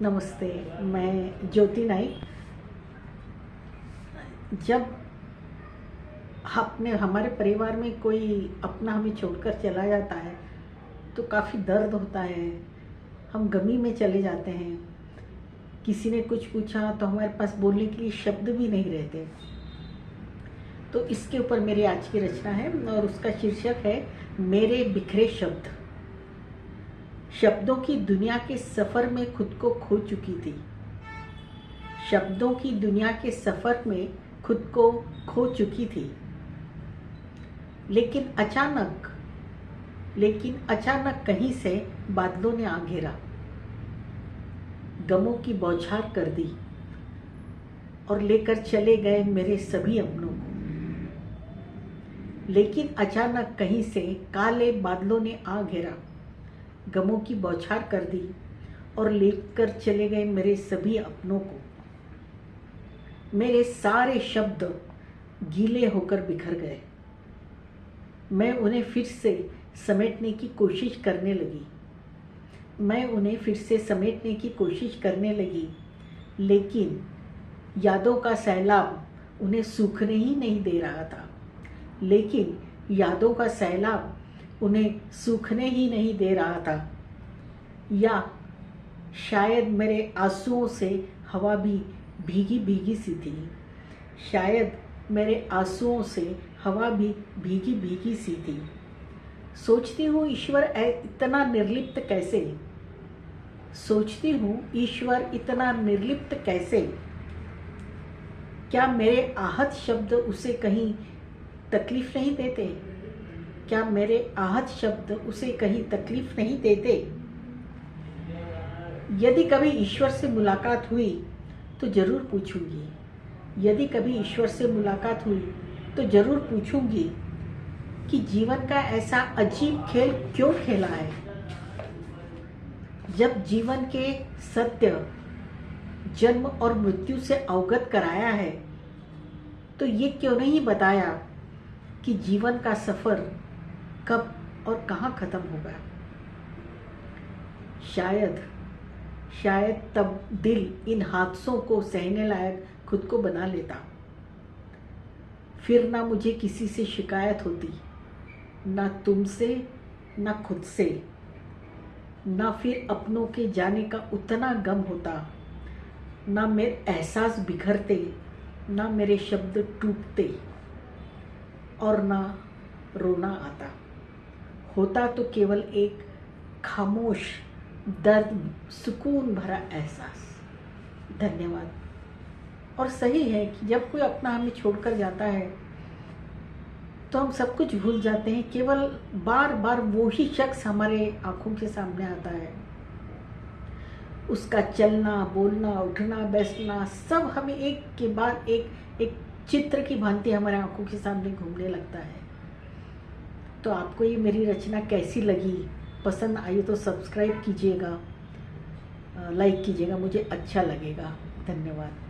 नमस्ते। मैं ज्योति नाइक। जब हमारे परिवार में कोई अपना हमें छोड़कर चला जाता है तो काफ़ी दर्द होता है। हम गमी में चले जाते हैं। किसी ने कुछ पूछा तो हमारे पास बोलने के लिए शब्द भी नहीं रहते। तो इसके ऊपर मेरी आज की रचना है और उसका शीर्षक है मेरे बिखरे शब्द। शब्दों की दुनिया के सफ़र में खुद को खो चुकी थी। शब्दों की दुनिया के सफ़र में खुद को खो चुकी थी। लेकिन अचानक कहीं से बादलों ने आ घेरा, गमों की बौछार कर दी और लेकर चले गए मेरे सभी अपनों को। लेकिन अचानक कहीं से काले बादलों ने आ घेरा, गमों की बौछार कर दी और लेकर चले गए मेरे सभी अपनों को। मेरे सारे शब्द गीले होकर बिखर गए। मैं उन्हें फिर से समेटने की कोशिश करने लगी, लेकिन यादों का सैलाब उन्हें सूखने ही नहीं दे रहा था। या शायद मेरे आंसुओं से हवा भी भीगी सी थी। सोचती हूँ ईश्वर इतना निर्लिप्त कैसे। क्या मेरे आहत शब्द उसे कहीं तकलीफ नहीं देते? यदि कभी ईश्वर से मुलाकात हुई तो जरूर पूछूंगी कि जीवन का ऐसा अजीब खेल क्यों खेला है। जब जीवन के सत्य, जन्म और मृत्यु से अवगत कराया है तो ये क्यों नहीं बताया कि जीवन का सफर कब और कहाँ खत्म होगा। शायद तब दिल इन हादसों को सहने लायक खुद को बना लेता। फिर ना मुझे किसी से शिकायत होती, ना तुमसे, ना खुद से। ना फिर अपनों के जाने का उतना गम होता, ना मेरे एहसास बिखरते, ना मेरे शब्द टूटते और ना रोना आता। होता तो केवल एक खामोश दर्द, सुकून भरा एहसास। धन्यवाद। और सही है कि जब कोई अपना हमें छोड़कर जाता है तो हम सब कुछ भूल जाते हैं। केवल बार बार वो ही शख्स हमारे आंखों के सामने आता है। उसका चलना, बोलना, उठना, बैठना सब हमें एक के बाद एक चित्र की भांति हमारे आंखों के सामने घूमने लगता है। तो आपको ये मेरी रचना कैसी लगी? पसंद आई तो सब्सक्राइब कीजिएगा, लाइक कीजिएगा, मुझे अच्छा लगेगा। धन्यवाद।